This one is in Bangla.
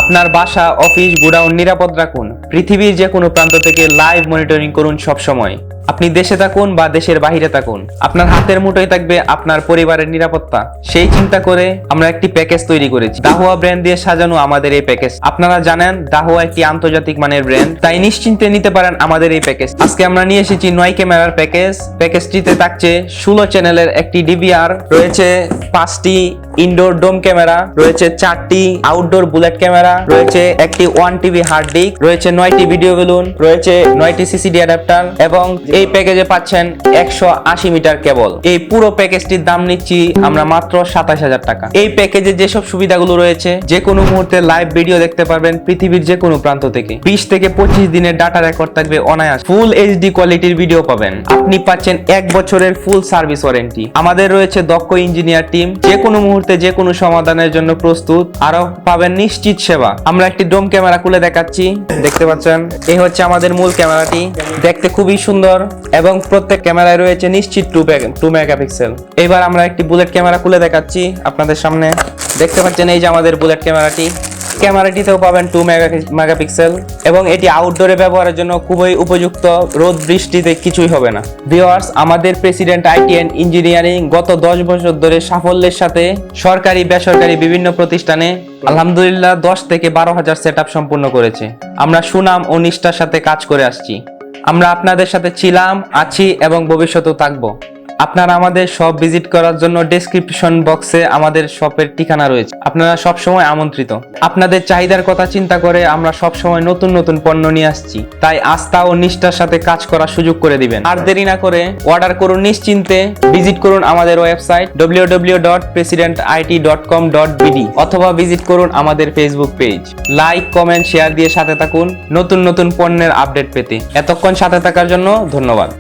আপনার বাসা, অফিস, গোডাউন নিরাপদ রাখুন। পৃথিবীর যে কোনো প্রান্ত থেকে লাইভ মনিটরিং করুন সব সময়। আপনি দেশে থাকুন বা দেশের বাইরে থাকুন, আপনার হাতের মুঠোয় থাকবে আপনার পরিবারের নিরাপত্তা। সেই চিন্তা করে আমরা একটি প্যাকেজ তৈরি করেছি। দাহুয়া ব্র্যান্ড দিয়ে সাজানো আমাদের এই প্যাকেজ। আপনারা জানেন দাহুয়া একটি আন্তর্জাতিক মানের ব্র্যান্ড, তাই নিশ্চিন্তে নিতে পারেন আমাদের এই প্যাকেজ। আজকে আমরা নিয়ে এসেছি 9 ক্যামেরার প্যাকেজ। প্যাকেজটিতে থাকছে 16 চ্যানেলের একটি ডিভিআর, রয়েছে 5টি ইনডোর ডোম ক্যামেরা, রয়েছে 4টি আউটডোর বুলেট ক্যামেরা, রয়েছে একটি 1 টিবি হার্ড ডিস্ক, রয়েছে 9টি ভিডিও বেলুন, রয়েছে 9টি সিসিডি অ্যাডাপ্টার এবং এই প্যাকেজে পাচ্ছেন 180 মিটার কেবল। এই পুরো প্যাকেজটির দাম নিচ্ছি আমরা মাত্র 27,000 টাকা। এই প্যাকেজে যেসব সুবিধাগুলো রয়েছে, যে কোনো মুহূর্তে লাইভ ভিডিও দেখতে পারবেন পৃথিবীর যে কোনো প্রান্ত থেকে। 20 থেকে 25 দিনের ডাটা রেকর্ড থাকবে অনায়াস। ফুল এইচডি কোয়ালিটির ভিডিও পাবেন। আপনি পাচ্ছেন 1 বছরের ফুল সার্ভিস ওয়ারেন্টি। আমাদের রয়েছে দক্ষ ইঞ্জিনিয়ার টিম, যে কোনো মুহূর্তে যে কোনো সমাধানের জন্য প্রস্তুত। আরো পাবেন নিশ্চিত সেবা। আমরা একটি ডোম ক্যামেরা খুলে দেখাচ্ছি, দেখতে পাচ্ছেন। এই হচ্ছে আমাদের মূল ক্যামেরাটি, দেখতে খুবই সুন্দর এবং প্রত্যেক ক্যামেরায় রয়েছে নিশ্চিত 2 মেগাপিক্সেল। এবার আমরা একটি বুলেট ক্যামেরা খুলে দেখাচ্ছি আপনাদের সামনে, দেখতে পাচ্ছেন। এই যে আমাদের বুলেট ক্যামেরাটি, ক্যামেরাটিতেও পাবেন 2 মেগাপিক্সেল এবং এটি আউটডোরে ব্যবহারের জন্য খুবই উপযুক্ত। রোদ বৃষ্টিতে কিছুই হবে না। ভিউয়ার্স, আমাদের প্রেসিডেন্ট আইটি অ্যান্ড ইঞ্জিনিয়ারিং গত 10 বছর ধরে সাফল্যের সাথে সরকারি বেসরকারি বিভিন্ন প্রতিষ্ঠানে আলহামদুলিল্লাহ 10 থেকে 12,000 সেটআপ সম্পূর্ণ করেছে। আমরা সুনাম ও নিষ্ঠার সাথে কাজ করে আসছি। আমরা আপনাদের সাথে ছিলাম, আছি এবং ভবিষ্যতেও থাকবো। আপনারা আমাদের শপ ভিজিট করার জন্য ডেসক্রিপশন বক্সে আমাদের শপের ঠিকানা রয়েছে। আপনারা সব সময় আমন্ত্রিত। আপনাদের চাহিদার কথা চিন্তা করে আমরা সব সময় নতুন নতুন পণ্য নিয়ে আসছি, তাই আস্থা ও নিষ্ঠার সাথে কাজ করার সুযোগ করে দিবেন। আর দেরি না করে অর্ডার করুন নিশ্চিন্তে। ভিজিট করুন আমাদের ওয়েবসাইট www.presidentIT.com.bd অথবা ভিজিট করুন আমাদের Facebook page. Like, comment, share দিয়ে সাথে থাকুন নতুন নতুন পণ্যের আপডেট পেতে। এতক্ষণ সাথে থাকার জন্য ধন্যবাদ।